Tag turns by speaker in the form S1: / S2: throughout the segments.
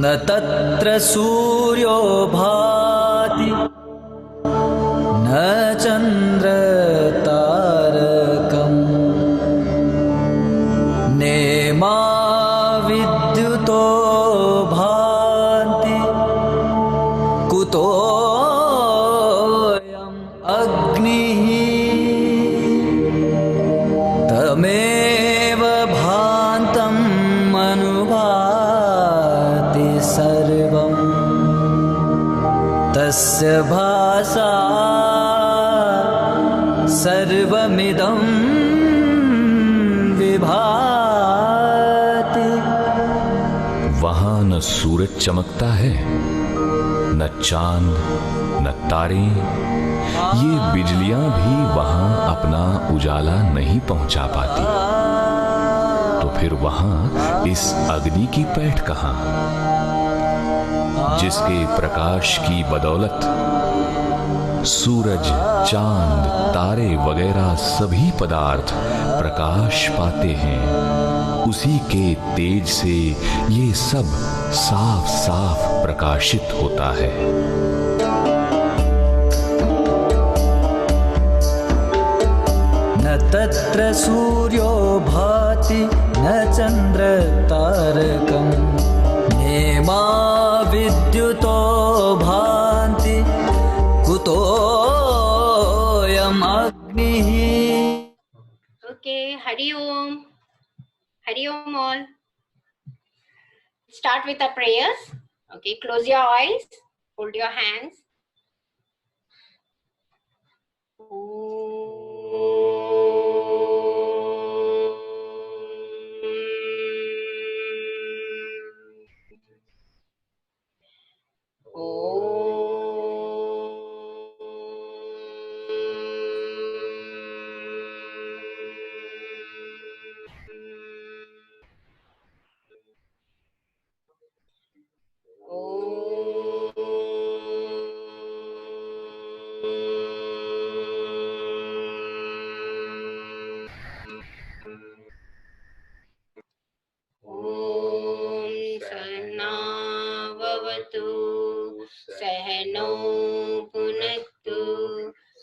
S1: तत्र सूर्यो भाति न चन्द्रतारकम् नेमा विद्युतो भान्ति कुतोऽयम् अग्निः तमेव भान्तम् अनुभाति सर्वम् तस्य भासा सर्वमिदं विभाति।
S2: वहां न सूरज चमकता है, न चांद, न तारे, ये बिजलियां भी वहां अपना उजाला नहीं पहुंचा पाती। तो फिर वहां इस अग्नि की पैठ कहां, जिसके प्रकाश की बदौलत सूरज, चांद, तारे वगैरह सभी पदार्थ प्रकाश पाते हैं। उसी के तेज से ये सब साफ साफ प्रकाशित होता है।
S1: न तत्र सूर्यो भाति न चन्द्रतारकम् नेमा विद्युतो भान्ति कुतोऽयम् अग्निः।
S3: Okay, Hari Om. Hari Om all. Start with the prayers. Okay, close your eyes, hold your hands. सहनो भुनक्तु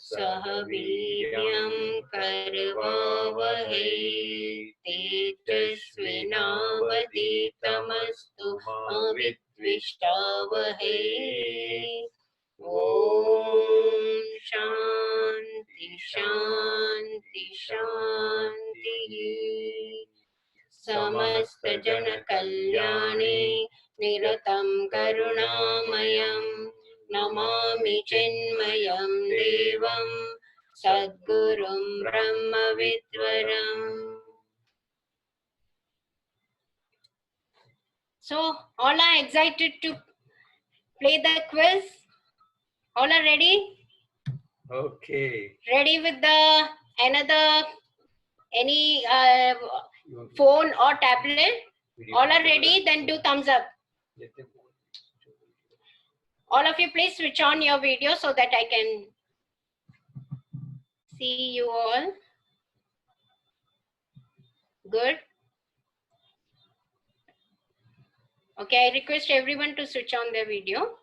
S3: सह वीर्यं करवावहै तेजस्विनावधीतमस्तु मा विद्विषावहै। ओम शांति शांति शांति। समस्त जन कल्याणे निरतं करुणामयं नमामि चिन्मयं देवं सद्गुरुं ब्रह्मविद्वरम्। So all are excited to play the quiz? All are ready?
S4: Okay.
S3: Ready with the any phone or tablet? All are ready? Then do thumbs up. All of you please switch on your video so that I can see you all. Good. Okay, I request everyone to switch on their video.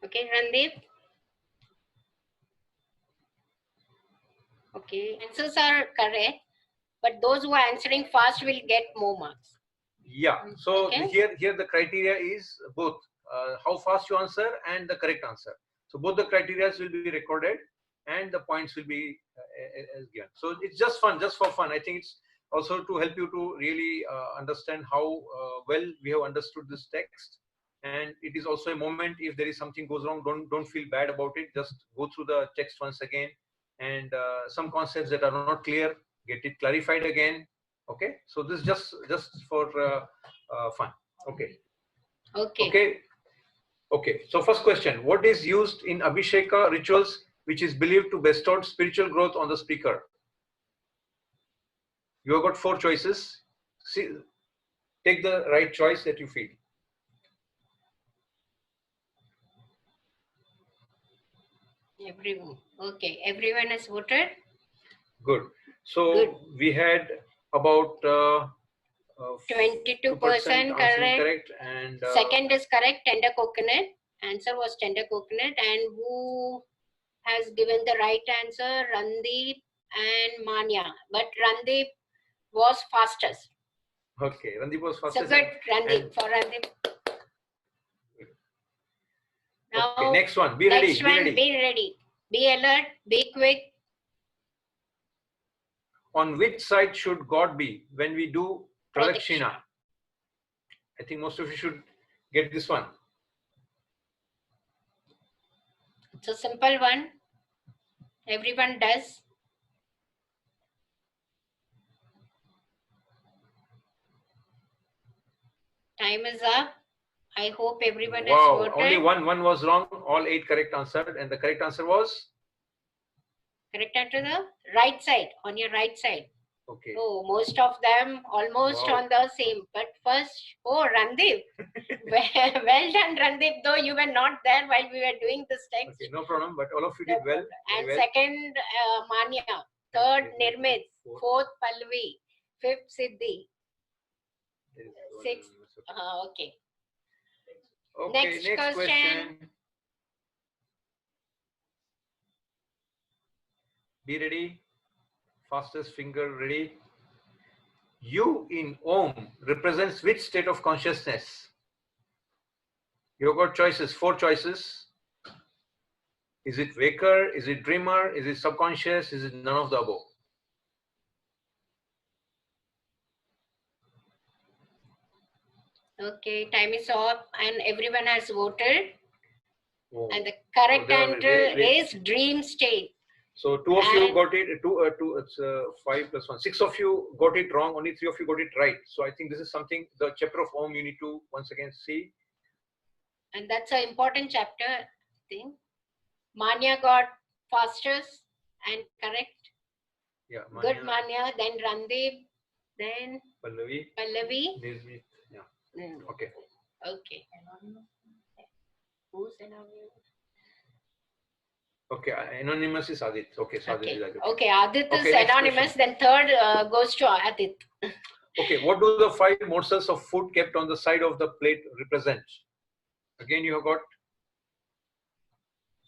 S3: Okay, Randeep. Okay, answers are correct, but those who are answering fast will get more marks.
S4: Yeah. So
S3: Okay.
S4: here the criteria is both how fast you answer and the correct answer. So both the criteria will be recorded and the points will be as given. So it's just fun, just for fun. I think it's also to help you to really understand how well we have understood this text. And it is also a moment, if there is something goes wrong, don't feel bad about it. Just go through the text once again, and some concepts that are not clear, get it clarified again. Okay, so this is just for fun. Okay. So first question: what is used in Abhisheka rituals which is believed to bestow spiritual growth on the speaker? You have got 4 choices. See, take the right choice that you feel.
S3: Everyone. Okay, everyone has voted.
S4: Good. So
S3: Good.
S4: we had about
S3: 22%
S4: 2% answering
S3: correct.
S4: correct, and
S3: Second is correct, tender coconut. Answer was tender coconut. And who has given the right answer? Randeep and Manya. But Randeep was fastest.
S4: okay, Randeep was
S3: So
S4: fastest.
S3: good, Randeep.
S4: and-
S3: For Randeep. Now,
S4: okay, next one. Be ready.
S3: next
S4: Be
S3: one,
S4: ready.
S3: be ready. Be alert, be quick.
S4: On which side should God be when we do Pradakshina? I think most of you should get this one.
S3: It's a simple one. Everyone does. Time is up. I hope everyone has
S4: Wow,
S3: voted.
S4: only one was wrong. All 8 correct answered, and the correct answer was
S3: Correct answer, the right side, on your right side.
S4: okay.
S3: Oh, most of them almost
S4: Wow.
S3: on the same. But first, oh, Randeep. well done, Randeep, though you were not there while we were doing this text.
S4: Okay, no problem. But all of you
S3: No
S4: did well.
S3: problem.
S4: very
S3: And
S4: well.
S3: second, Manya. Third,
S4: Okay.
S3: Nirmit.
S4: Fourth.
S3: Fourth, Pallavi. Fifth, Siddhi.
S4: There is one
S3: Sixth.
S4: anonymous.
S3: Okay.
S4: Okay,
S3: Next
S4: next
S3: question.
S4: question. Be ready. Fastest finger ready. U in Om represents which state of consciousness? You've got choices, 4 choices. Is it waker? Is it dreamer? Is it subconscious? Is it none of the above?
S3: Okay, time is up and everyone has voted.
S4: Oh.
S3: And the correct
S4: Oh, there are
S3: answer
S4: very-
S3: is dream state.
S4: So 2 of you
S3: And-
S4: got it. It's 5 plus 1. 6 of you got it wrong. Only 3 of you got it right. So I think this is something, the chapter of Om, you need to once again see.
S3: And that's an important chapter, I think. Manya got fastest and correct.
S4: Yeah.
S3: Good Manya, then Randeep, then
S4: Pallavi.
S3: Pallavi.
S4: Nirmit. Yeah.
S3: Mm,
S4: Okay.
S3: okay. Who's anonymous?
S4: Okay. Anonymous is Adit. Okay. So Adit
S3: Okay,
S4: is Adit.
S3: okay. Adit
S4: Okay,
S3: is
S4: next
S3: anonymous. Then third goes to Adit.
S4: Okay. What do the 5 morsels of food kept on the side of the plate represent? Again, you have got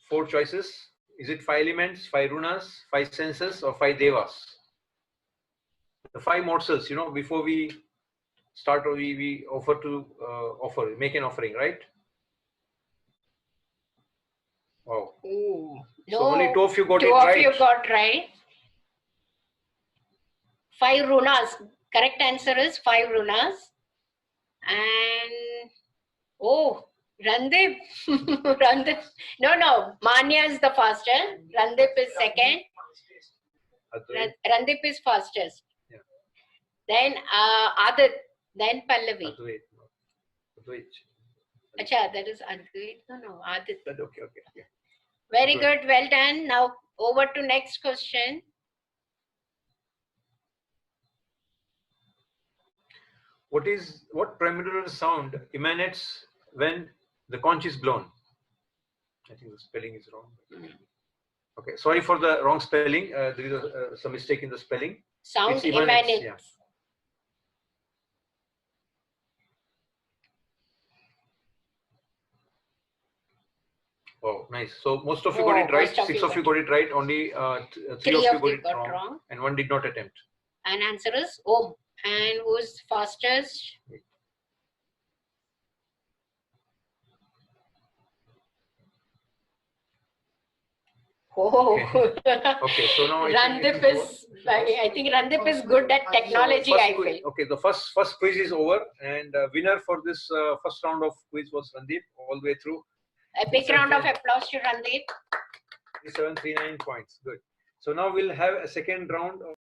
S4: 4 choices. Is it 5 elements, 5 runas, 5 senses, or 5 devas? The 5 morsels, before we start, we offer to make an offering, right? Wow.
S3: Ooh. No,
S4: So only 2 of you got
S3: two
S4: it
S3: of
S4: right.
S3: you got right. 5 runas. Correct answer is 5 runas. And oh, Randeep. Randeep. No. Manya is the fastest. Randeep is second.
S4: Advait.
S3: Randeep is fastest.
S4: Yeah.
S3: Then Adit. Then Pallavi.
S4: Advait. Advait.
S3: Acha, that is Advait. No, Adit.
S4: Okay.
S3: Very
S4: Good.
S3: good. Well done. Now over to next question.
S4: What pyramidal sound emanates when the conch is blown? I think the spelling is wrong. Okay, sorry for the wrong spelling. There is some mistake in the spelling.
S3: Sound
S4: It's emanates,
S3: emanates.
S4: yeah. Oh, nice. So most of you got it right.
S3: Most of
S4: 6
S3: you
S4: of you got it right. Only 3 of you got it wrong, and 1 did not attempt.
S3: And answer is Om. And who's fastest? Oh.
S4: Okay, so now I think it
S3: Randeep
S4: is
S3: is. I think Randeep is good at technology.
S4: First
S3: I
S4: quiz-
S3: feel.
S4: Okay, the first quiz is over, and winner for this first round of quiz was Randeep all the way through.
S3: A big round of applause to Randeep.
S4: 3739 points. Good. So now we'll have a second round of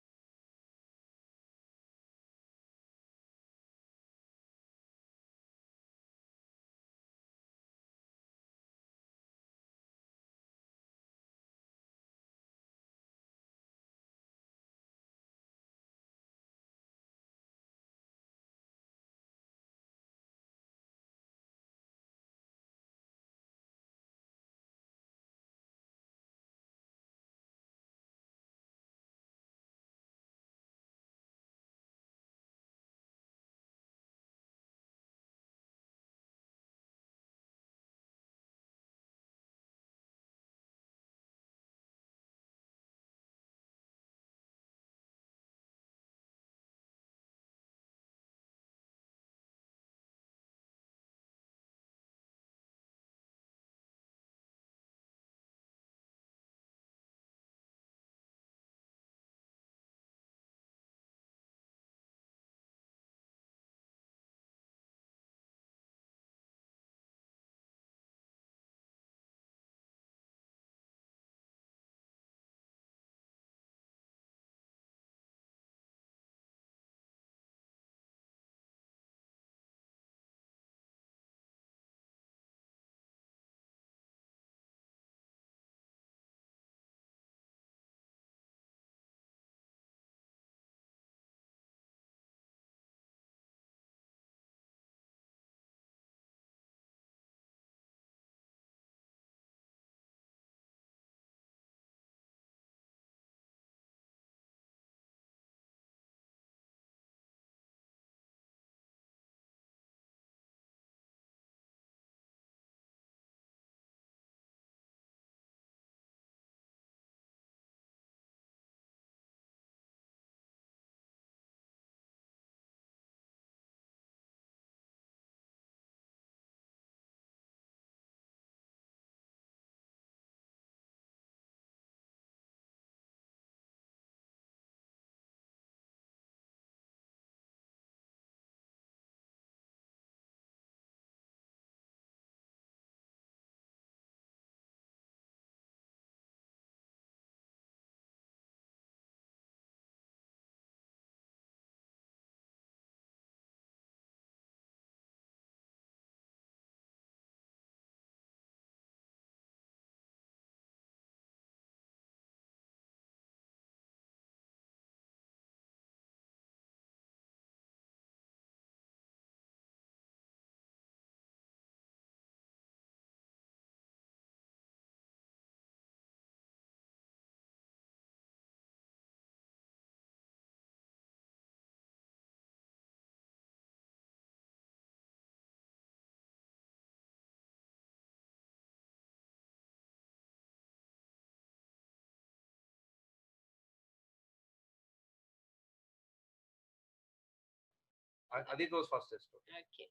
S4: Adit was fastest.
S3: Okay.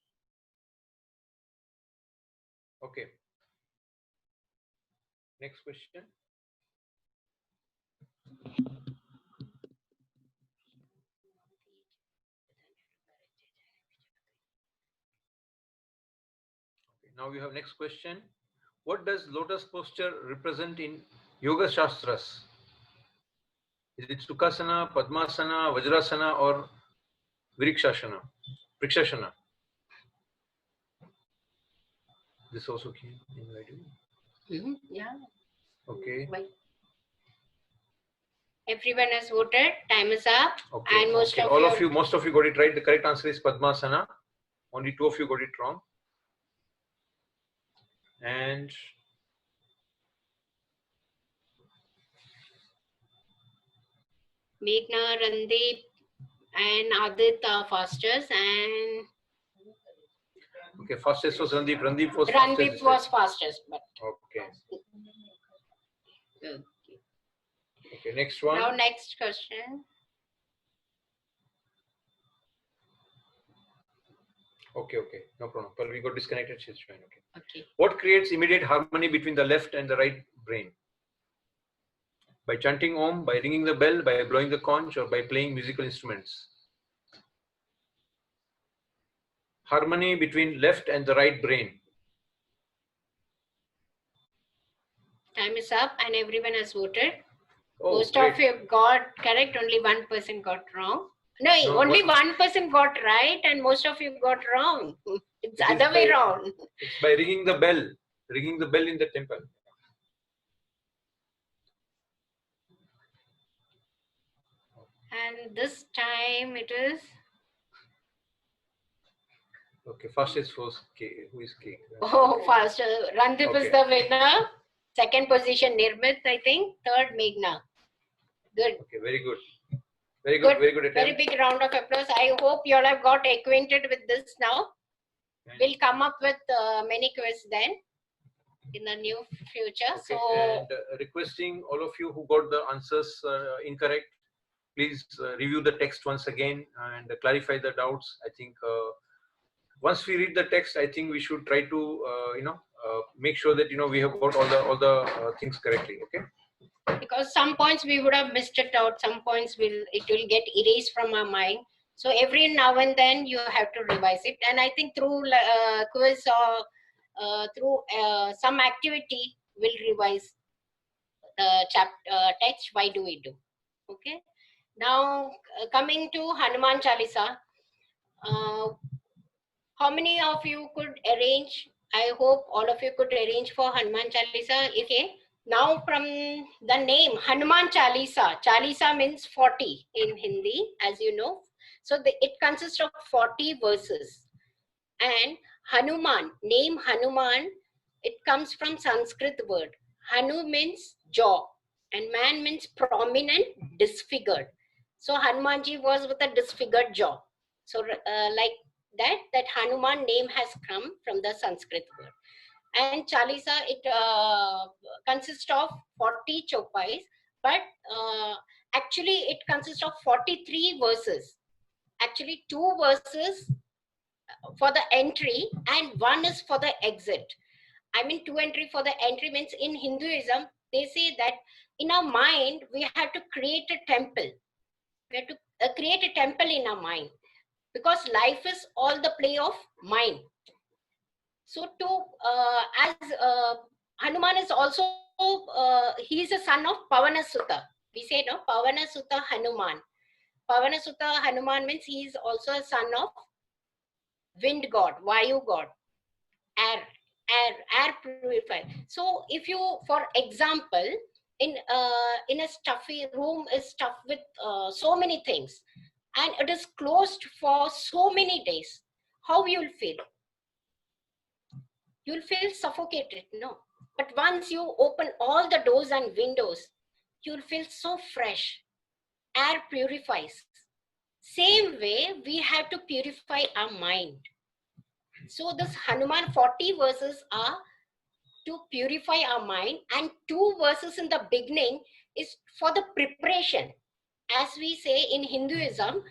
S4: Okay. Next question. Okay, now we have next question. What does lotus posture represent in Yoga Shastras? Is it Sukhasana, Padmasana, Vajrasana, or Vrikshasana? Vrikshasana. This also came in writing.
S3: Yeah.
S4: Okay.
S3: Why? Everyone has voted. Time is up.
S4: Okay.
S3: And most of
S4: most of you got it right. The correct answer is Padmasana. Only 2 of you got it wrong. And
S3: Meghna, Randeep, and Adit are fastest, and
S4: okay, fastest was Randeep. Randeep was
S3: Randeep was fastest. But
S4: okay.
S3: okay.
S4: Okay, next one.
S3: Now next question.
S4: Okay, no problem. But we got disconnected. She's fine. Okay.
S3: Okay.
S4: What creates immediate harmony between the left and the right brain? By chanting Om, by ringing the bell, by blowing the conch, or by playing musical instruments? Harmony between left and the right brain.
S3: Time is up, and everyone has voted.
S4: Oh,
S3: Most
S4: great.
S3: of you got correct. Only 1% got wrong. No, only
S4: what?
S3: 1% got right, and most of you got wrong. It's
S4: It is
S3: other way around.
S4: It's by ringing the bell in the temple.
S3: And this time it is.
S4: Okay, fastest was K. Who is K?
S3: Oh, fast. Randeep is
S4: Okay.
S3: the winner. Second position, Nirmit, I think. Third, Meghna. Good.
S4: Okay, very good. Very good attempt.
S3: Very big round of applause. I hope you all have got acquainted with this now. We'll come up with many quiz then in the near future.
S4: Okay,
S3: So,
S4: and requesting all of you who got the answers incorrect, please review the text once again and clarify the doubts. I think once we read the text, I think we should try to make sure that we have got all the things correctly. Okay.
S3: because some points we would have missed it out, some points it will get erased from our mind. So every now and then you have to revise it, and I think through quiz or through some activity we'll revise the text. Why do we do? Okay. Now coming to Hanuman Chalisa, how many of you could arrange? I hope all of you could arrange for Hanuman Chalisa. Okay. Now from the name Hanuman Chalisa, Chalisa means 40 in Hindi, as you know. So it consists of 40 verses. And Hanuman, name Hanuman, it comes from Sanskrit word. Hanu means jaw and man means prominent, disfigured. So Hanumanji was with a disfigured jaw. So like that Hanuman name has come from the Sanskrit word. And Chalisa, it consists of 40 chopais, but actually it consists of 43 verses. Actually 2 verses for the entry and 1 is for the exit. I mean 2 entry for the entry means in Hinduism, they say that in our mind, we have to create a temple. We have to create a temple in our mind, because life is all the play of mind. So as Hanuman is also, he is a son of Pavana Sutta. We say, no, Pavana Sutta Hanuman. Pavana Sutta Hanuman means he is also a son of wind god, Vayu god, air purifier. So if you, for example, in a stuffy room is stuffed with so many things, and it is closed for so many days, how you will feel? You'll feel suffocated, no? But once you open all the doors and windows, you'll feel so fresh. Air purifies. Same way, we have to purify our mind. So this Hanuman 40 verses are to purify our mind, and 2 verses in the beginning is for the preparation. As we say in Hinduism,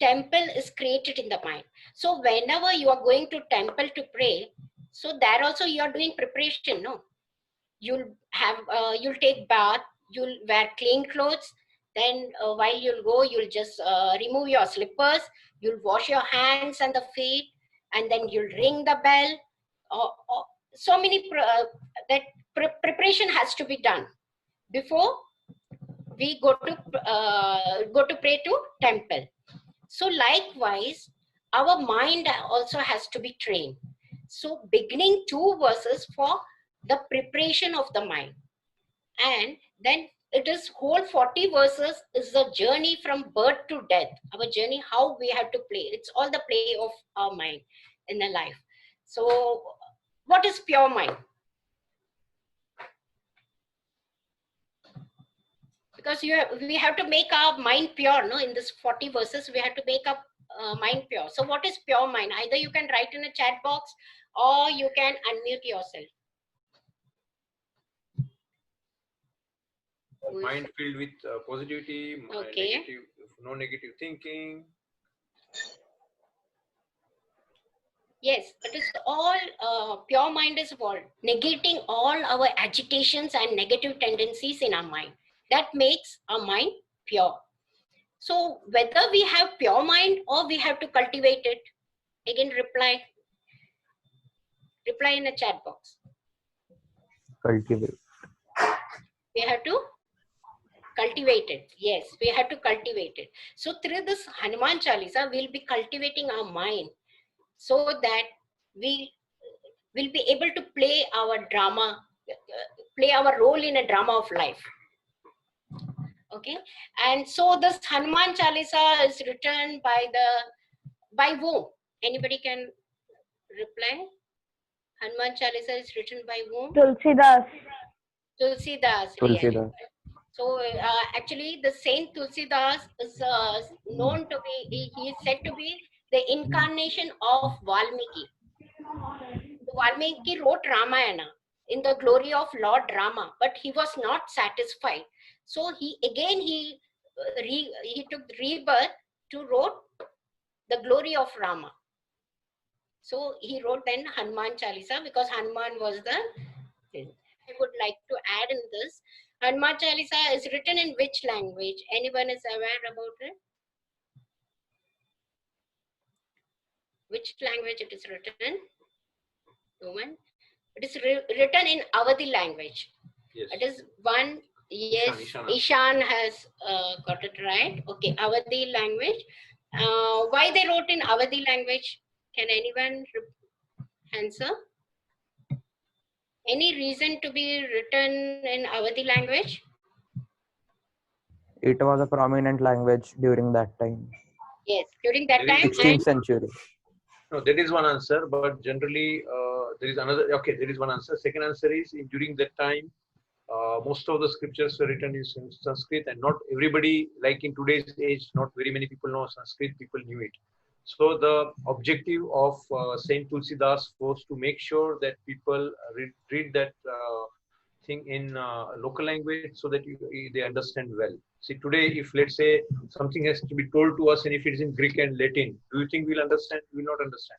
S3: temple is created in the mind. So whenever you are going to temple to pray, so there also you are doing preparation, no? You'll have, you'll take bath, you'll wear clean clothes, then while you'll go, you'll just remove your slippers, you'll wash your hands and the feet, and then you'll ring the bell. So many preparation has to be done before we go to pray to temple. So likewise, our mind also has to be trained. So beginning 2 verses for the preparation of the mind, and then it is whole 40 verses is the journey from birth to death, our journey, how we have to play. It's all the play of our mind in the life. So what is pure mind? Because we have to make our mind pure, no? In this 40 verses, we have to make our mind pure. So what is pure mind? Either you can write in a chat box or you can unmute yourself.
S4: Mind filled with positivity,
S3: Okay.
S4: no negative thinking.
S3: Yes, it is all pure mind is what? Negating all our agitations and negative tendencies in our mind. That makes our mind pure. So whether we have pure mind or we have to cultivate it, again reply in a chat box.
S5: Cultivate.
S3: We have to cultivate it. Yes, we have to cultivate it. So through this Hanuman Chalisa, we'll be cultivating our mind so that we will be able to play our drama, play our role in a drama of life. Okay, and so this Hanuman Chalisa is written by whom? Anybody can reply? Hanuman Chalisa is written by whom?
S6: Tulsidas.
S3: Tulsidas.
S5: Tulsidas.
S3: So actually, the Saint Tulsidas is known to be, he is said to be the incarnation of Valmiki. Valmiki wrote Ramayana in the glory of Lord Rama, but he was not satisfied. So he took rebirth to wrote the glory of Rama. So he wrote then Hanuman Chalisa because Hanuman was the thing. I would like to add in this. Hanuman Chalisa is written in which language? Anyone is aware about it? Which language it is written in? Woman? It is written in Awadhi language.
S4: Yes.
S3: It is one, yes, Ishan has got it right. Okay, Awadhi language. Why they wrote in Awadhi language? Can anyone answer? Any reason to be written in Awadhi language?
S5: It was a prominent language during that time.
S3: Yes, during that time.
S5: 16th century.
S4: No, that is one answer, but generally there is another. Okay, there is one answer. Second answer is during that time, most of the scriptures were written in Sanskrit, and not everybody, like in today's age, not very many people know Sanskrit. People knew it. So the objective of Saint Tulsidas was to make sure that people read that thing in local language so that they understand well. See, today, if let's say something has to be told to us, and if it is in Greek and Latin, do you think we'll understand? We will not understand.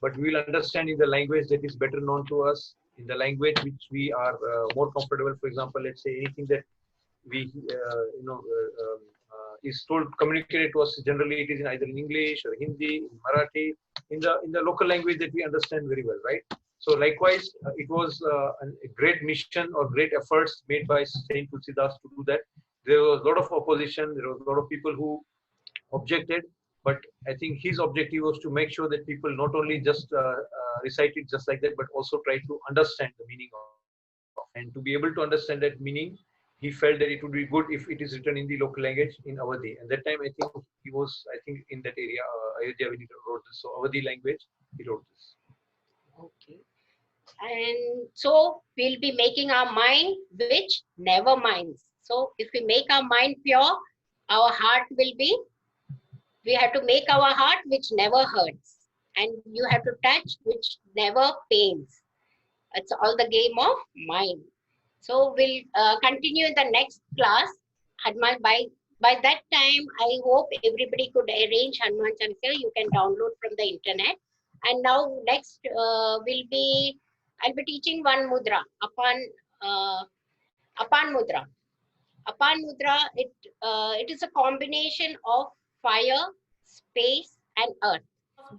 S4: But we will understand in the language that is better known to us, in the language which we are more comfortable. For example, let's say anything that we is told, communicated to us, generally it is in either in English or Hindi, in Marathi, in the local language that we understand very well, right? So likewise, it was a great mission or great efforts made by Saint Tulsidas to do that. There was a lot of opposition. There was a lot of people who objected, but I think his objective was to make sure that people not only just recite it just like that, but also try to understand the meaning of, and to be able to understand that meaning, he felt that it would be good if it is written in the local language in Awadhi. And that time, I think he was, in that area, Ayodhya, when he wrote this. So Awadhi language, he wrote this.
S3: Okay. And so we'll be making our mind which never minds. So if we make our mind pure, our heart will be, we have to make our heart which never hurts. And you have to touch which never pains. It's all the game of mind. So we'll continue in the next class, Hanuman, by by that time, I hope everybody could arrange Hanuman Chalisa. You can download from the internet. And now next I'll be teaching one mudra, Apan mudra. Apan mudra, it is a combination of fire, space, and earth.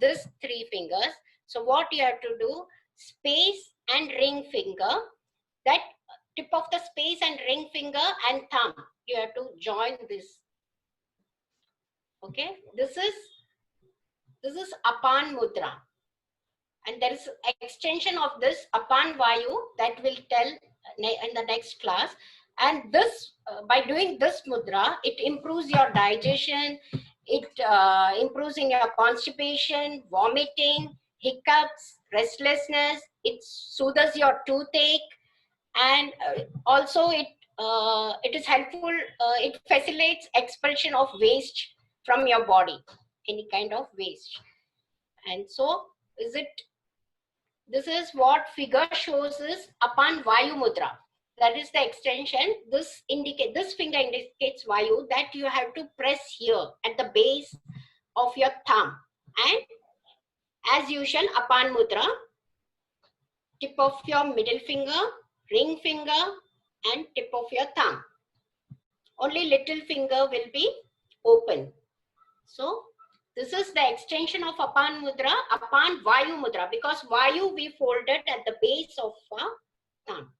S3: These three fingers. So what you have to do, space and ring finger, that tip of the space and ring finger and thumb, you have to join this. Okay, this is Apan mudra, and there is extension of this Apan Vayu that will tell in the next class. And this, by doing this mudra, it improves your digestion, it improves in your constipation, vomiting, hiccups, restlessness, it soothes your toothache, and also it is helpful, it facilitates expulsion of waste from your body, any kind of waste. And so this is what figure shows is Apan Vayu mudra. That is the extension. This finger indicates Vayu, that you have to press here at the base of your thumb. And as usual, Apan mudra, tip of your middle finger, ring finger, and tip of your thumb. Only little finger will be open. So this is the extension of Apan mudra, Apan Vayu mudra, because Vayu we folded at the base of thumb.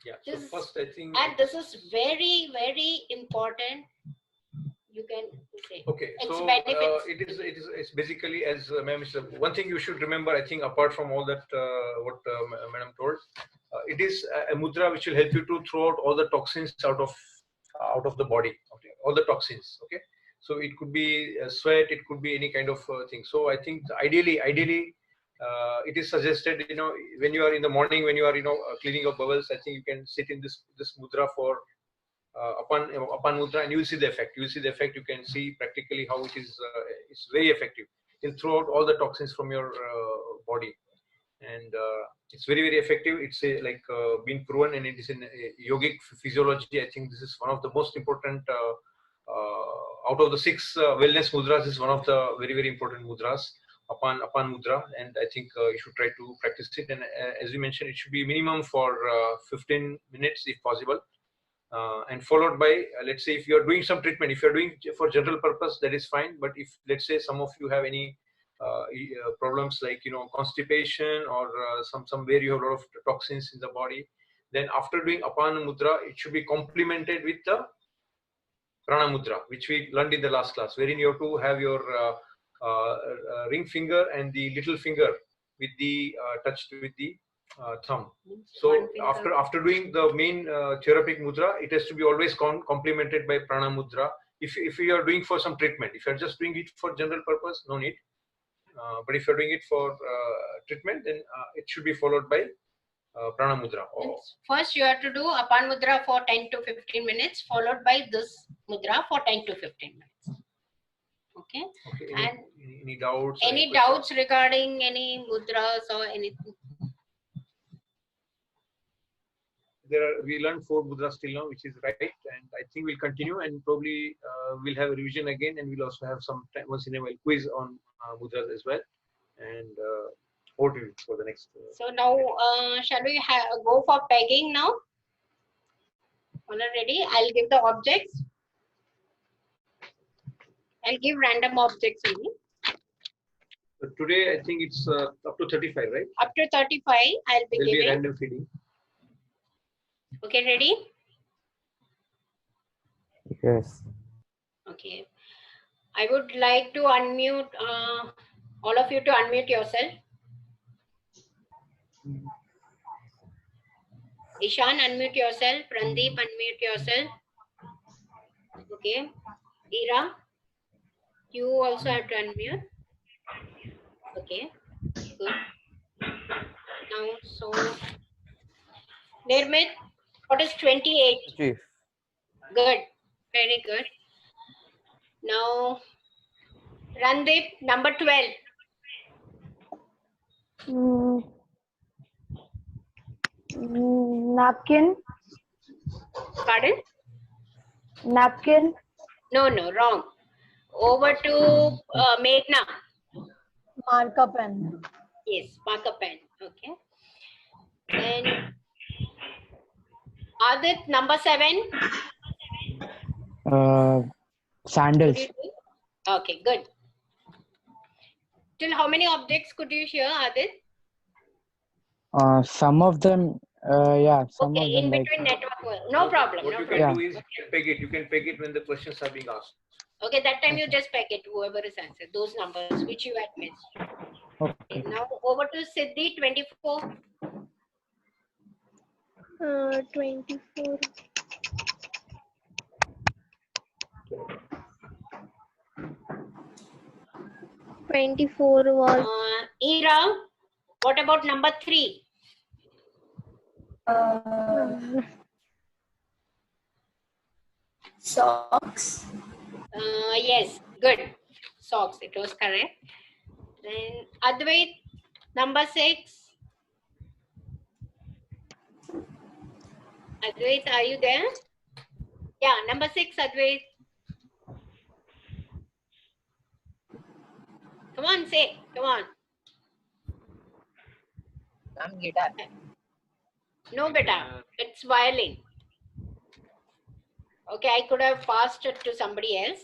S4: Yeah. So first, I think.
S3: And this is very, very important. You can say.
S4: Okay.
S3: Its
S4: So
S3: benefits.
S4: it's basically, as ma'am said, one thing you should remember. I think apart from all that, what madam told, it is a mudra which will help you to throw out all the toxins out of the body. Okay. All the toxins. Okay. So it could be sweat, it could be any kind of thing. So I think ideally, it is suggested, when you are in the morning, when you are, cleaning your bowels, I think you can sit in this mudra for Apan mudra, and you will see the effect. You will see the effect. You can see practically how it is. It's very effective. It will throw out all the toxins from your body, and it's very, very effective. It's been proven, and it is in yogic physiology. I think this is one of the most important. Out of the 6 wellness mudras, this is one of the very, very important mudras, Apan mudra, and I think you should try to practice it. And as you mentioned, it should be minimum for 15 minutes if possible, and followed by, let's say, if you are doing some treatment, if you are doing for general purpose, that is fine. But if, let's say, some of you have any problems like constipation or somewhere you have a lot of toxins in the body, then after doing Apan mudra, it should be complemented with the Prana mudra, which we learned in the last class, wherein you have to have your ring finger and the little finger with the touched with the thumb. So after doing the main therapeutic mudra, it has to be always complemented by Prana mudra. If you are doing for some treatment, if you are just doing it for general purpose, no need. But if you are doing it for treatment, then it should be followed by Prana mudra.
S3: First, you have to do Apan mudra for 10 to 15 minutes, followed by this mudra for 10 to 15 minutes. Okay. And
S4: any doubts?
S3: Any doubts regarding any mudras or anything?
S4: We learned 4 mudras till now, which is right, and I think we'll continue, and probably we'll have a revision again, and we'll also have some time, once in a while, quiz on mudras as well. And over to you for the next.
S3: So now, shall we go for pegging now? All are ready? I'll give the objects. I'll give random objects only.
S4: So today, I think it's up to 35, right?
S3: Up to 35, I'll be
S4: There'll
S3: giving.
S4: be a random feeding.
S3: Okay, ready?
S5: Yes.
S3: Okay. I would like to unmute, all of you to unmute yourself. Ishan, unmute yourself. Prandeep, unmute yourself. Okay. Ira, you also have to unmute. Okay. Good. Now, so Nirmit, what is 28?
S5: Chief.
S3: Good. Very good. Now, Randeep, number 12.
S6: Napkin.
S3: Pardon?
S6: Napkin.
S3: No, no, wrong. Over to Meghna.
S6: Marker pen.
S3: Yes, marker pen. Okay. Then Adit, number 7.
S5: Sandals.
S3: Could you do? Okay, good. Till how many objects could you hear, Adit?
S5: Some of them, yeah, some
S3: Okay,
S5: of them
S3: in
S5: like
S3: between network. No problem.
S4: What
S3: No
S4: you
S3: problem.
S4: can do is you can peg it. You can peg it when the questions are being asked.
S3: Okay, that time you just peg it, whoever is answered, those numbers which you had missed.
S5: okay.
S3: Now over to Siddhi, 24.
S6: 24. Was
S3: Ira, what about number 3?
S6: socks.
S3: Yes, good. Socks, it was correct. Then Advait, number 6. Advait, are you there? Yeah, number 6, Advait. Come on, say, come on.
S7: Guitar.
S3: No, beta, it's violin. Okay, I could have passed it to somebody else.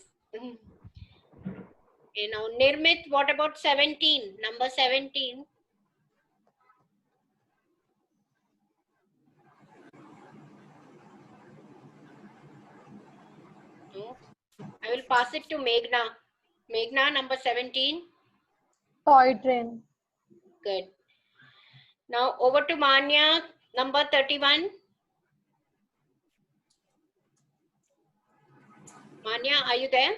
S3: You know, Nirmit, what about 17? Number 17. No, I will pass it to Meghna. Meghna, number 17.
S6: Toy train.
S3: Good. Now over to Manya, number 31. Manya, are you there?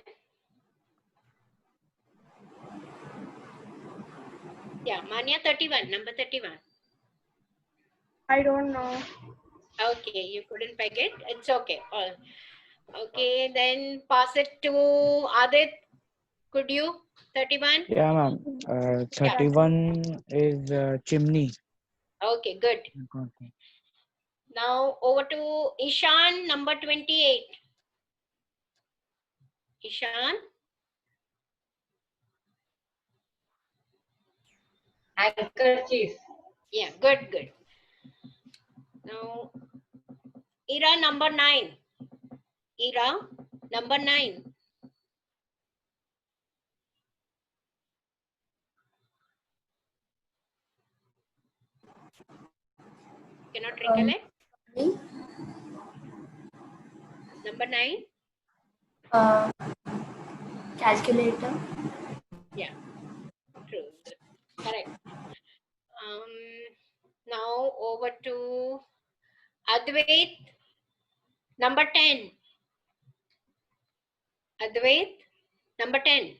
S3: Yeah, Manya 31, number 31.
S6: I don't know.
S3: Okay, you couldn't peg it. It's okay. All. Okay, then pass it to Adit. Could you? 31?
S5: Yeah, ma'am. 31 is chimney.
S3: Okay, good.
S5: Okay.
S3: Now over to Ishan, number 28. Ishan?
S7: Handkerchief.
S3: Yeah, good, good. Now, Ira, number 9. Ira, number 9. Cannot recollect? Number 9?
S6: Calculator.
S3: Yeah, true. Correct. Now over to Advait, number 10. Advait, number 10.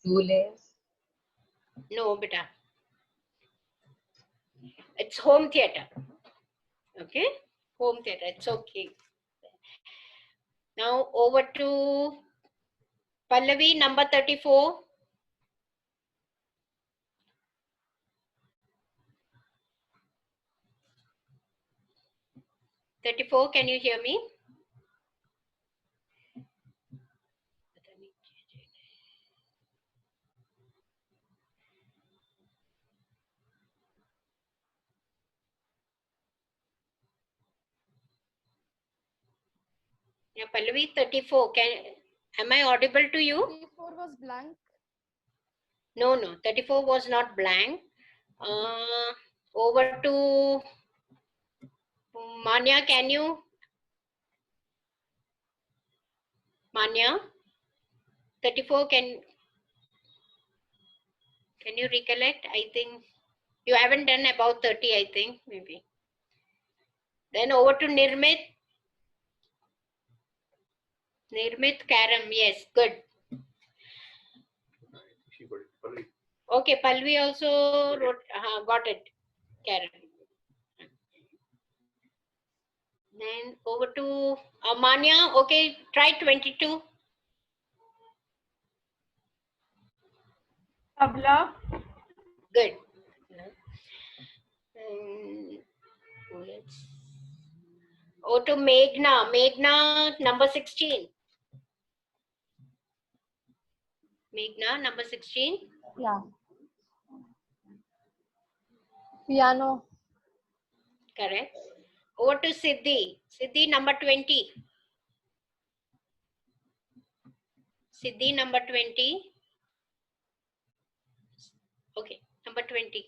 S7: Shoelace.
S3: No, beta. It's home theater. Okay? Home theater. It's okay. Now over to Pallavi, number 34. Can you hear me? Yeah, Pallavi, 34. Am I audible to you?
S6: 34 was blank.
S3: No, no. 34 was not blank. Over to Manya, can you? Manya, 34, can you recollect? I think you haven't done about 30, I think, maybe. Then over to Nirmit. Nirmit Karam, yes, good.
S4: She got it. Pallavi.
S3: Okay, Palvi also wrote, got it, Karam. Then over to Manya, okay, try 22.
S6: Tabla.
S3: Good. And bullets. Go to Meghna. Meghna, number 16. Meghna, number 16.
S6: Yeah. Piano.
S3: Correct. Over to Siddhi. Siddhi, number 20. Siddhi, number 20. Okay, number 20.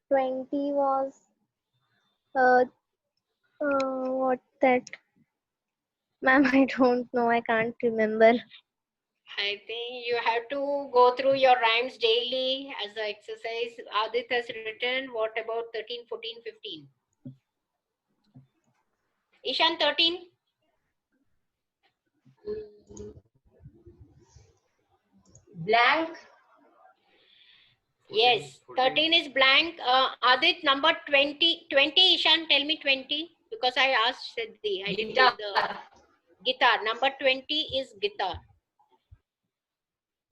S6: 20 was what that? Ma'am, I don't know. I can't remember.
S3: I think you have to go through your rhymes daily as an exercise. Adit has written, what about 13, 14, 15? Ishan, 13?
S7: Blank.
S3: Yes, 13 is blank. Adit, number 20. 20, Ishan, tell me 20. Because I asked Siddhi. I didn't give the guitar. Number 20 is guitar.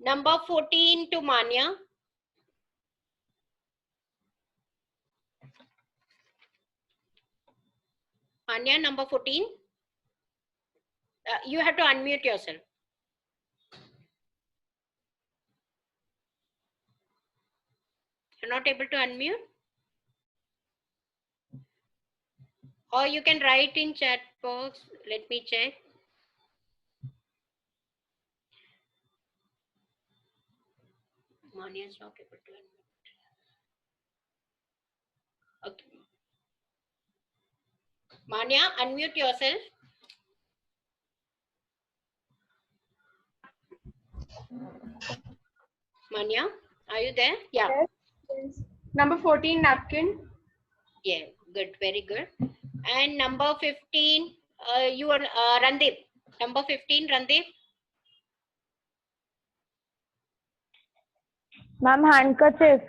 S3: Number 14 to Manya. Manya, number 14. You have to unmute yourself. You're not able to unmute? Or you can write in chat box. Let me check. Manya is not able to unmute. Okay. Manya, unmute yourself. Manya, are you there? Yeah.
S6: Yes. Number 14, napkin.
S3: Yeah, good, very good. And number 15, you are Randeep. Number 15, Randeep.
S6: Ma'am, handkerchief.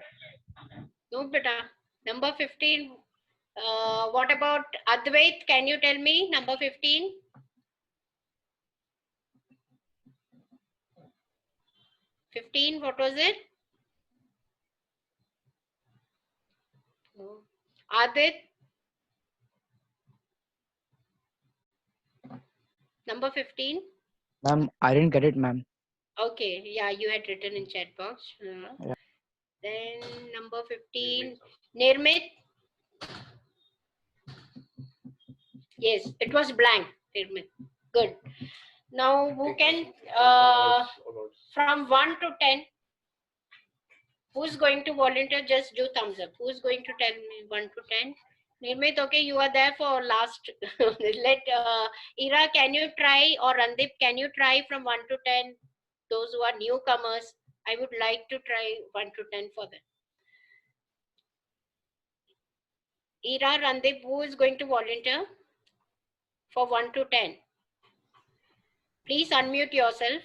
S3: No, beta. Number 15. What about Advait? Can you tell me number 15? What was it? Adit. Number 15.
S5: Ma'am, I didn't get it, ma'am.
S3: Okay, yeah, you had written in chat box.
S5: Yeah.
S3: Then number 15, Nirmit. Yes, it was blank. Nirmit. Good. Now, who can, from 1 to 10, who's going to volunteer? Just do thumbs up. Who's going to tell me 1 to 10? Nirmit, okay, you are there for last. Let Ira, can you try, or Randip, can you try from 1 to 10? Those who are newcomers, I would like to try 1 to 10 for them. Ira, Randip, who is going to volunteer for 1 to 10? Please unmute yourself.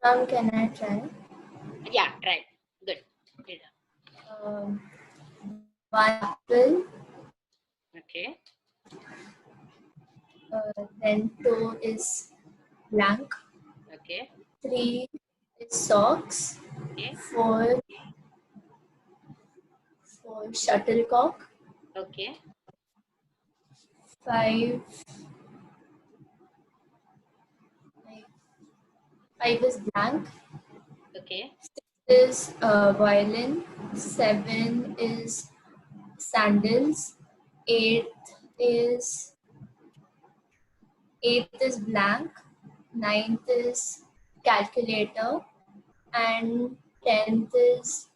S8: Can I try?
S3: Yeah, try. Good.
S8: One apple,
S3: Okay.
S8: then 2 is blank,
S3: Okay.
S8: 3 is socks,
S3: Okay.
S8: 4 shuttlecock,
S3: Okay.
S8: 5 is blank,
S3: Okay.
S8: 6 is violin, 7 is sandals, 8 is blank, 9th is calculator, and 10th is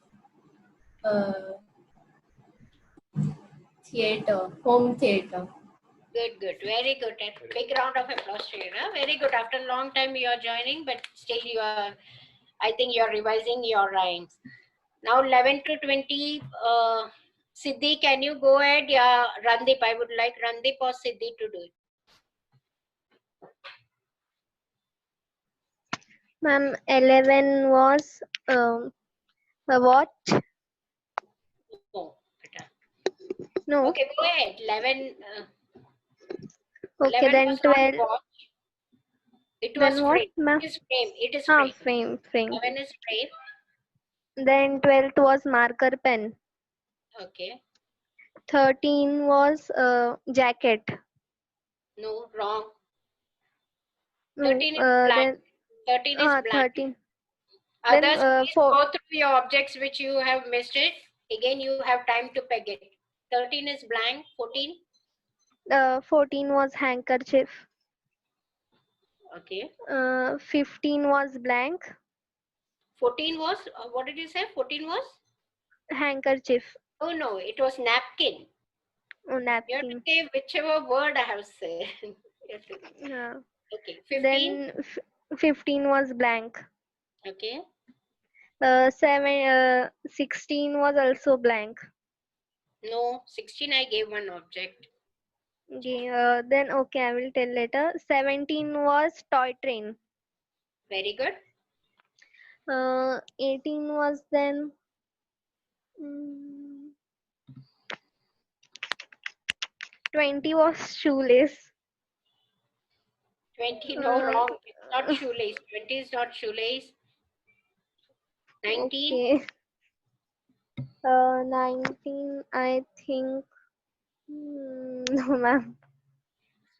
S8: home theater.
S3: Good, good. Very good. A big round of applause to you. Huh? Very good. After a long time you are joining, but still you are, I think you are revising your rhymes. Now 11 to 20, Siddhi, can you go ahead? Yeah, Randip, I would like Randip or Siddhi to do it.
S6: Ma'am, 11 was a watch.
S3: Oh, better.
S6: No.
S3: Okay, go ahead. 11.
S6: Okay,
S3: 11
S6: then
S3: was not
S6: 12.
S3: watch. It was
S6: Then what,
S3: frame.
S6: ma'am?
S3: It is frame. It is
S6: Ah,
S3: frame.
S6: frame.
S3: 11 is frame.
S6: Then 12th was marker pen.
S3: Okay.
S6: 13 was jacket.
S3: No, wrong.
S6: No,
S3: 13 is blank. 13 is blank.
S6: 13. Then,
S3: Others, please
S6: four-
S3: go through your objects which you have missed it. Again, you have time to peg it. 13 is blank. 14.
S6: 14 was handkerchief.
S3: Okay.
S6: 15 was blank.
S3: 14 was, what did you say? 14 was?
S6: Handkerchief.
S3: Oh no, it was napkin.
S6: Oh,
S3: You have to
S6: napkin.
S3: say whichever word I have said. You have to-
S6: Yeah.
S3: Okay. 15.
S6: Then 15 was blank.
S3: Okay.
S6: 16 was also blank.
S3: No, 16 I gave one object.
S6: Okay, then okay, I will tell later. 17 was toy train.
S3: Very good.
S6: 18 was then 20 was shoelace.
S3: 20, no, wrong. It's not shoelace. 20 is not shoelace. 19.
S6: Okay. 19, I think. No, ma'am.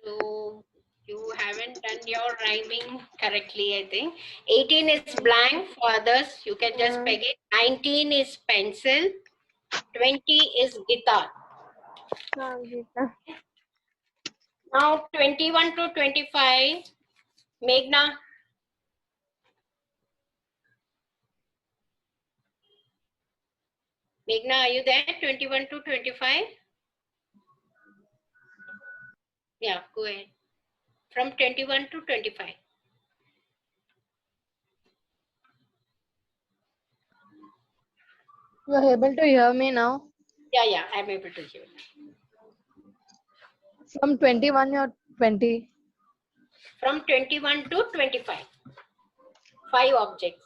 S3: So you haven't done your rhyming correctly, I think. 18 is blank for others. You can just peg it. 19 is pencil. 20 is guitar.
S6: Gita.
S3: Now 21 to 25. Meghna. Meghna, are you there? 21 to 25? Yeah, go ahead. From 21 to 25.
S5: You are able to hear me now?
S3: Yeah, I'm able to hear.
S5: From 21 or 20?
S3: From 21 to 25. 5 objects.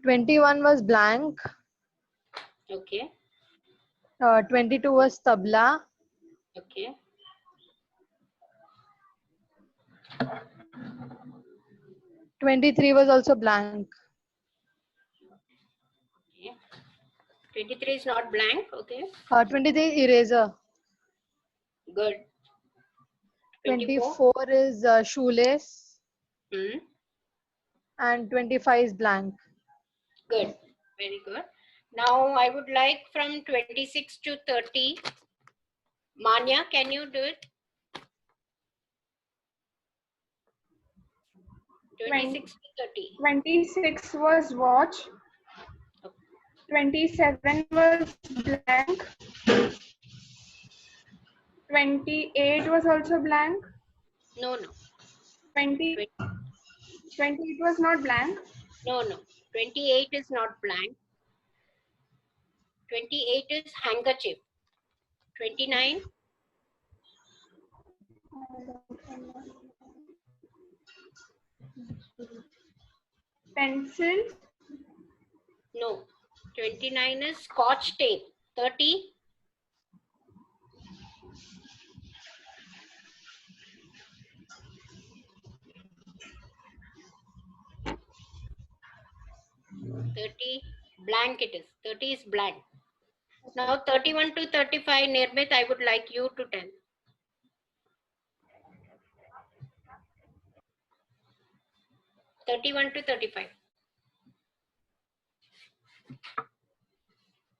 S5: 21 was blank.
S3: Okay.
S5: 22 was tabla.
S3: Okay.
S5: 23 was also blank.
S3: Okay. 23 is not blank. Okay.
S5: 23 eraser.
S3: Good.
S5: 24 is shoelace.
S3: Hmm.
S5: And 25 is blank.
S3: Good. Very good. Now I would like from 26 to 30. Manya, can you do it? 26 to 30.
S9: 26 was watch. 27 was blank. 28 was also blank.
S3: No.
S9: 28 was not blank.
S3: No. 28 is not blank. 28 is handkerchief. 29.
S9: Pencil.
S3: No. 29 is scotch tape. 30. Blank it is. 30 is blank. Now 31 to 35, Nirmit, I would like you to tell. 31 to 35.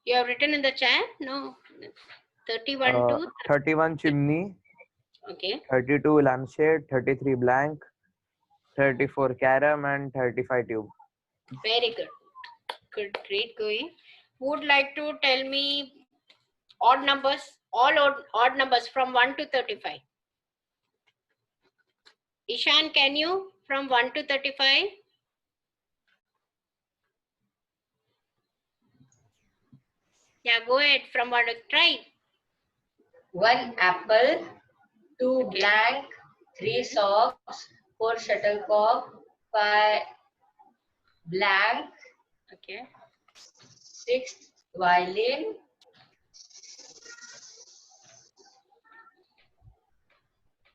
S3: You have written in the chat? No. 31 to
S10: 31 chimney.
S3: Okay.
S10: 32 lampshade. 33 blank. 34 carom and 35 tube.
S3: Very good. Good, great going. Who would like to tell me odd numbers? All odd numbers from 1 to 35. Ishan, can you from 1 to 35? Yeah, go ahead from 1 to try.
S7: 1 apple, 2 blank, 3 socks, 4 shuttlecock, 5 blank,
S3: Okay.
S7: 6 violin,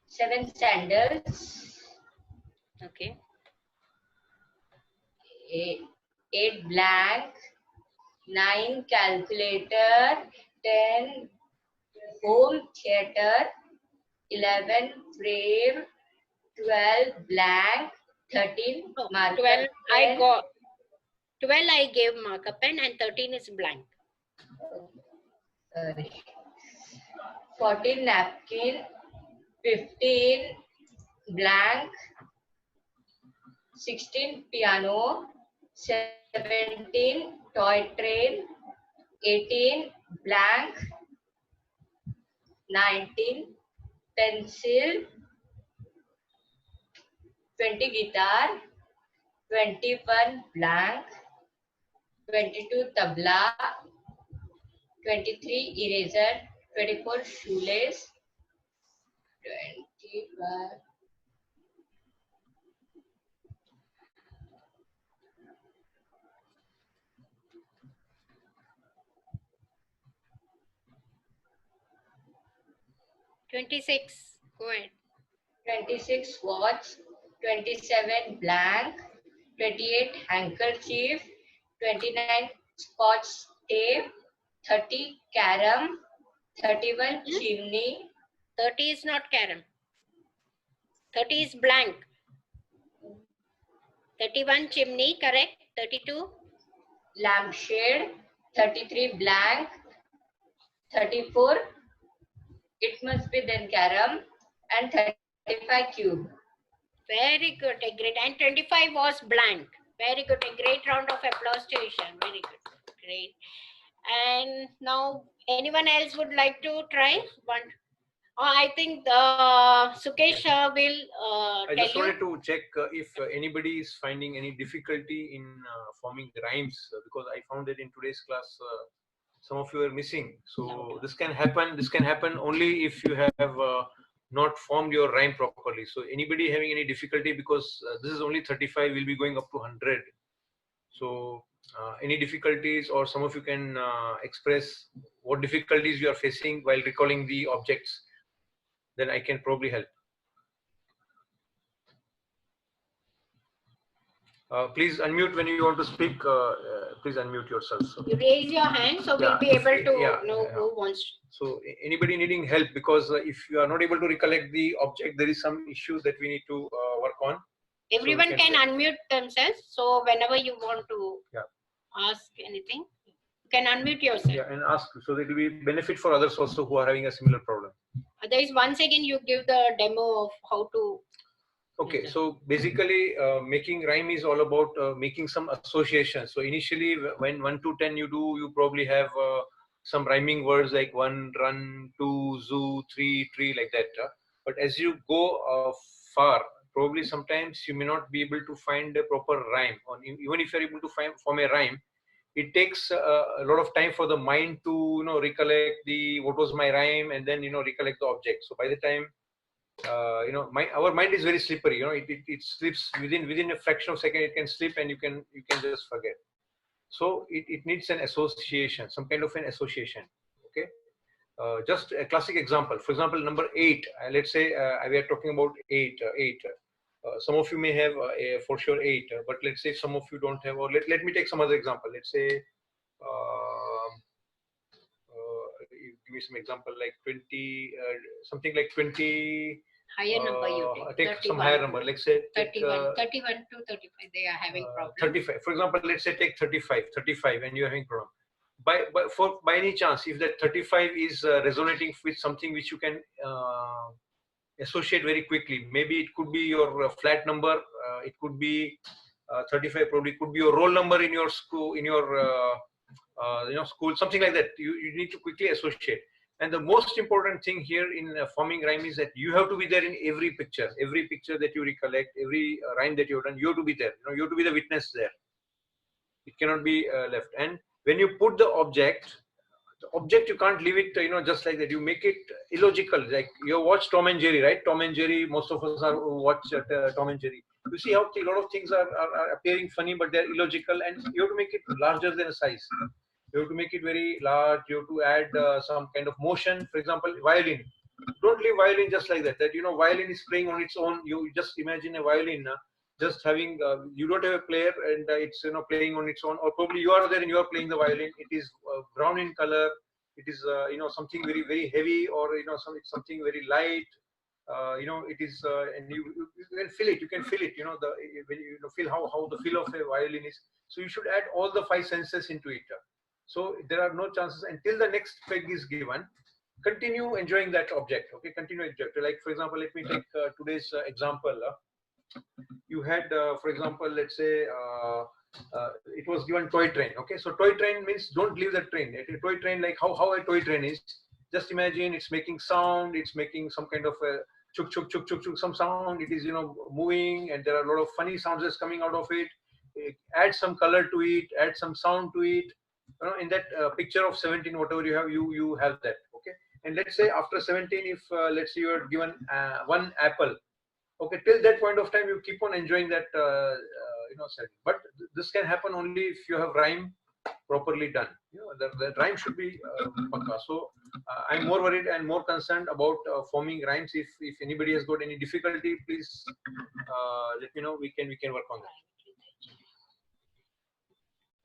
S7: 7 sandals,
S3: Okay.
S7: 8 blank, 9 calculator, 10 home theater, 11 frame, 12 blank, 13
S3: No,
S7: marker
S3: 12 I
S7: pen.
S3: got 12 I gave marker pen and 13 is blank.
S7: Sorry. 14 napkin, 15 blank, 16 piano, 17 toy train, 18 blank, 19 pencil, 20 guitar, 21 blank, 22 tabla, 23 eraser, 24 shoelace, 21
S3: 26. Go ahead.
S7: 26 watch, 27 blank, 28 handkerchief, 29 scotch tape, 30 carom, 31 chimney,
S3: 30 is not carom. 30 is blank. 31 chimney, correct. 32
S7: lampshade, 33 blank, 34 it must be then carom, and 35 cube.
S3: Very good, a great. And 25 was blank. Very good, a great round of applause to Ishan. Very good, great. And now, anyone else would like to try one? I think Sukesh will
S4: I
S3: tell
S4: just
S3: you.
S4: wanted to check if anybody is finding any difficulty in forming rhymes because I found that in today's class some of you are missing. So this can happen. This can happen only if you have not formed your rhyme properly. So anybody having any difficulty, because this is only 35, will be going up to 100. So any difficulties, or some of you can express what difficulties you are facing while recalling the objects, then I can probably help. Please unmute when you want to speak. Please unmute yourself. So.
S3: You raise your hand, so we'll be able to know who wants.
S4: So anybody needing help, because if you are not able to recollect the object, there is some issue that we need to work on.
S3: Everyone
S4: so
S3: can unmute themselves. So whenever you want to
S4: Yeah.
S3: ask anything, you can unmute yourself.
S4: Yeah, and ask, so that it will be benefit for others also who are having a similar problem.
S3: Otherwise, once again, you give the demo of how to.
S4: Okay, so basically making rhyme is all about making some associations. So initially when 1 to 10 you probably have some rhyming words like one, run, two, zoo, three, tree, like that. But as you go far, probably sometimes you may not be able to find a proper rhyme. Even if you're able to form a rhyme, it takes a lot of time for the mind to recollect what was my rhyme, and then recollect the object. So by the time our mind is very slippery. It slips within a fraction of a second. It can slip, and you can just forget. So it needs an association, some kind of an association. Okay, just a classic example. For example, number 8. Let's say we are talking about 8. Some of you may have for sure 8, but let's say some of you don't have. Or let me take some other example. Let's say. Give me some example like 20, something like 20.
S3: Higher number you take.
S4: Take some higher number. Let's say
S3: 31 to 35. They are having problem.
S4: 35. For example, let's say take 35, and you're having problem. By any chance, if that 35 is resonating with something which you can associate very quickly, maybe it could be your flat number. It could be 35. Probably could be your roll number in your school. School, something like that. You need to quickly associate. And the most important thing here in forming rhyme is that you have to be there in every picture that you recollect, every rhyme that you've done. You have to be there. You have to be the witness there. It cannot be left. And when you put the object you can't leave it, just like that. You make it illogical. Like you watch Tom and Jerry, right? Tom and Jerry. Most of us watch Tom and Jerry. You see how a lot of things are appearing funny, but they're illogical, and you have to make it larger than a size. You have to make it very large. You have to add some kind of motion. For example, violin. Don't leave violin just like that. Violin is playing on its own. You just imagine a violin just having. You don't have a player, and it's playing on its own. Or probably you are there and you are playing the violin. It is brown in color. it is something very very heavy, or something very light. It is, and you can feel it. You can feel it. When you feel how the feel of a violin is. So you should add all the 5 senses into it. So there are no chances until the next peg is given. Continue enjoying that object. Okay, continue enjoying. Like for example, let me take today's example. You had, for example, let's say it was given toy train. Okay, so toy train means don't leave the train. A toy train, like how a toy train is. Just imagine it's making sound. It's making some kind of a chuk chuk chuk chuk chuk some sound. It is moving, and there are a lot of funny sounds that's coming out of it. Add some color to it. Add some sound to it. In that picture of 17, whatever you have, you have that. Okay, and let's say after 17, if let's say you are given 1 apple. Okay, till that point of time, you keep on enjoying that setting. But this can happen only if you have rhyme properly done. The rhyme should be pakka. So I'm more worried and more concerned about forming rhymes. If anybody has got any difficulty, please let me know. We can work on that.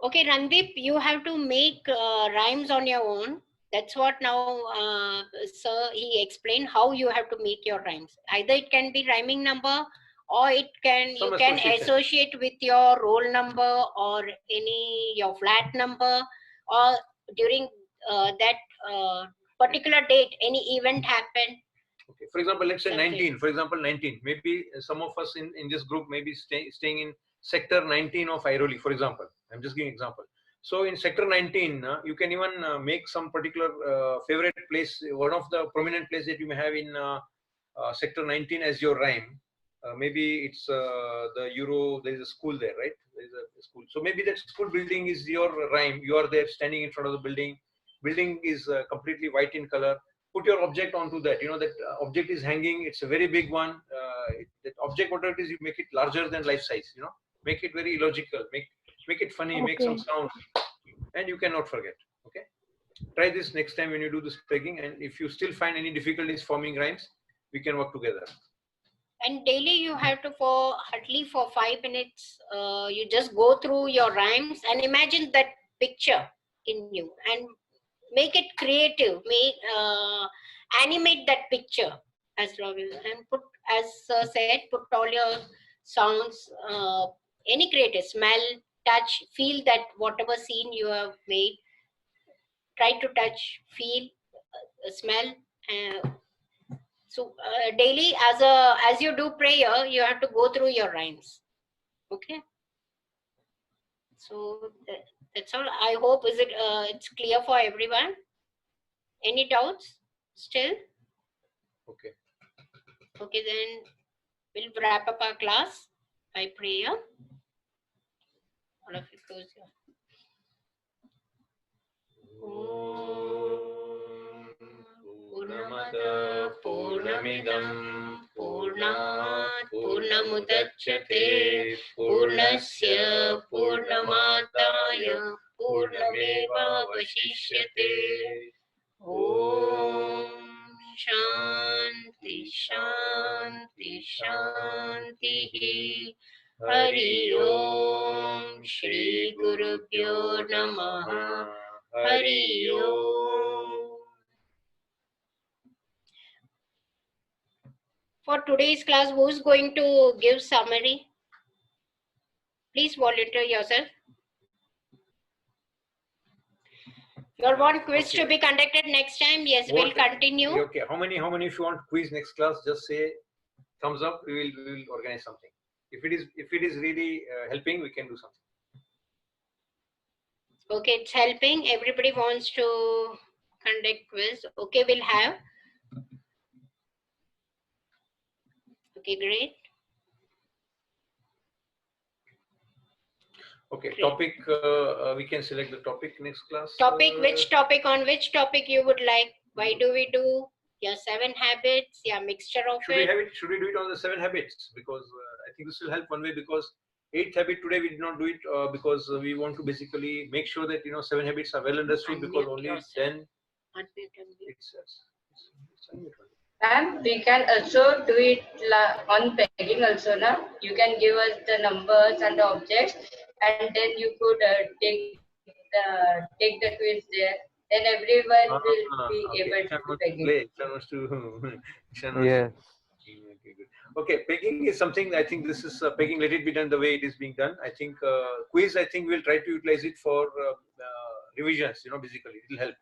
S3: Okay, Randeep, you have to make rhymes on your own. That's what now, sir, he explained how you have to make your rhymes. Either it can be rhyming number, or you can associate with your roll number or your flat number, or during that particular date, any event happened.
S4: Okay, for example, let's say 19. For example, 19. Maybe some of us in this group may be staying in sector 19 of Airoli, for example. I'm just giving example. So in sector 19, you can even make some particular favorite place, one of the prominent place that you may have in sector 19 as your rhyme. Maybe it's the Euro, there is a school there, right? There is a school. So maybe that school building is your rhyme. You are there standing in front of the building. Building is completely white in color. Put your object onto that. That object is hanging. It's a very big one. That object, whatever it is, you make it larger than life size. Make it very illogical. Make it funny. Okay. Make some sound, and you cannot forget. Okay. Try this next time when you do this pegging, and if you still find any difficulties forming rhymes, we can work together.
S3: And daily you have to, hardly for 5 minutes, you just go through your rhymes and imagine that picture in you and make it creative. Animate that picture as long as, and put, as sir said, put all your sounds, any creative, smell, touch, feel that whatever scene you have made. Try to touch, feel, smell. So daily, as you do prayer, you have to go through your rhymes. Okay. So that's all. I hope it's clear for everyone. Any doubts still?
S4: Okay.
S3: Okay, then we'll wrap up our class by prayer. All of you close your. Purnamada Purnamidam Purnat Purnamudachyate Purnasya Purnamataya Purnameva Vashishyate. Om Shanti Shanti Shanti. Hari Om Shri Gurubhyo Namaha. Hari Om. For today's class, who is going to give summary? Please volunteer yourself. You all want quiz to be conducted next time? Yes, we'll continue.
S4: Okay. How many if you want quiz next class, just say thumbs up. We will organize something. If it is really helping, we can do something.
S3: Okay, it's helping. Everybody wants to conduct quiz. Okay, we'll have. Okay, great.
S4: Okay, great. Topic, we can select the topic next class.
S3: Topic, which topic, on which topic you would like? Why do we do your 7 habits? Yeah, mixture of
S4: Should we do it on the 7 habits? Because I think this will help one way, because 8th habit today we did not do it because we want to basically make sure that 7 habits are well understood, because only then it's
S7: Ma'am, we can also do it on pegging also, na? You can give us the numbers and the objects, and then you could take the quiz there. Then everyone will be
S4: Okay.
S7: able
S4: Ishan
S7: to
S4: wants to
S7: pegging.
S4: play. Ishan wants to. Ishan wants
S10: Yes.
S4: Okay, good. Okay, pegging is something. I think this is pegging. Let it be done the way it is being done. I think quiz. I think we'll try to utilize it for revisions. You know, basically it will help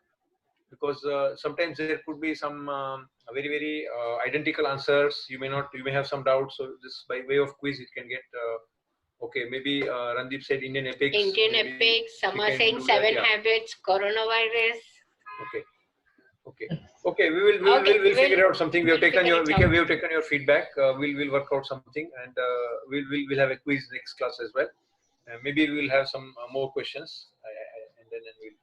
S4: because sometimes there could be some very identical answers. You may not. You may have some doubts. So this by way of quiz, it can get. Okay, maybe Randeep said Indian epics.
S3: Indian
S4: maybe
S3: epics, some
S4: we
S3: are
S4: can
S3: saying
S4: do that,
S3: 7
S4: yeah.
S3: habits, coronavirus.
S4: Okay. Okay. We'll figure out something. We have taken your we have taken your feedback. We'll work out something, and we'll have a quiz next class as well. Maybe we'll have some more questions, and then we'll.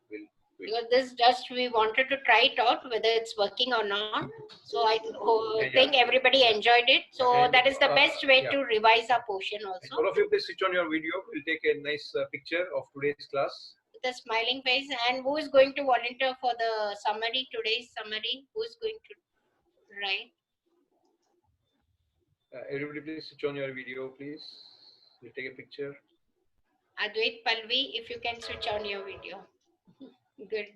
S3: Because this just we wanted to try it out whether it's working or not. So I think everybody enjoyed it. So
S4: And,
S3: that is the best way
S4: yeah.
S3: to revise our portion
S4: And
S3: also.
S4: all of you, please switch on your video. We'll take a nice picture of today's class.
S3: With a smiling face. And who is going to volunteer for the summary, today's summary? Who is going to write?
S4: Everybody, please switch on your video, please. We'll take a picture.
S3: Advait, Palvi, if you can switch on your video. Good.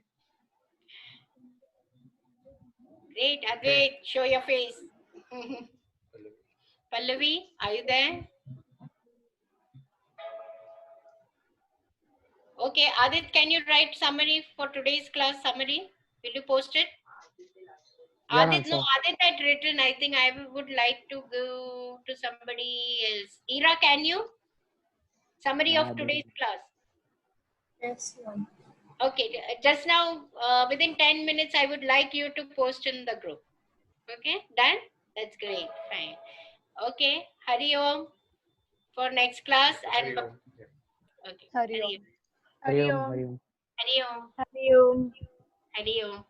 S3: Great, Advait, show your face. Pallavi, are you there? Okay, Adit, can you write summary for today's class summary? Will you post it?
S10: Yeah,
S3: Adit, no,
S10: sure.
S3: Adit had written. I think I would like to go to somebody else. Ira, can you? Summary of today's class.
S8: Yes, one.
S3: Okay, just now, within 10 minutes, I would like you to post in the group. Okay, done? That's great, fine. Okay, Hari Om for next class. And
S4: Hari Om.
S3: okay,
S5: Hari
S3: Hari
S5: Om.
S3: Om.
S10: Hari Om. Hari Om.
S3: Hari Om.
S5: Hari Om.
S3: Hari Om.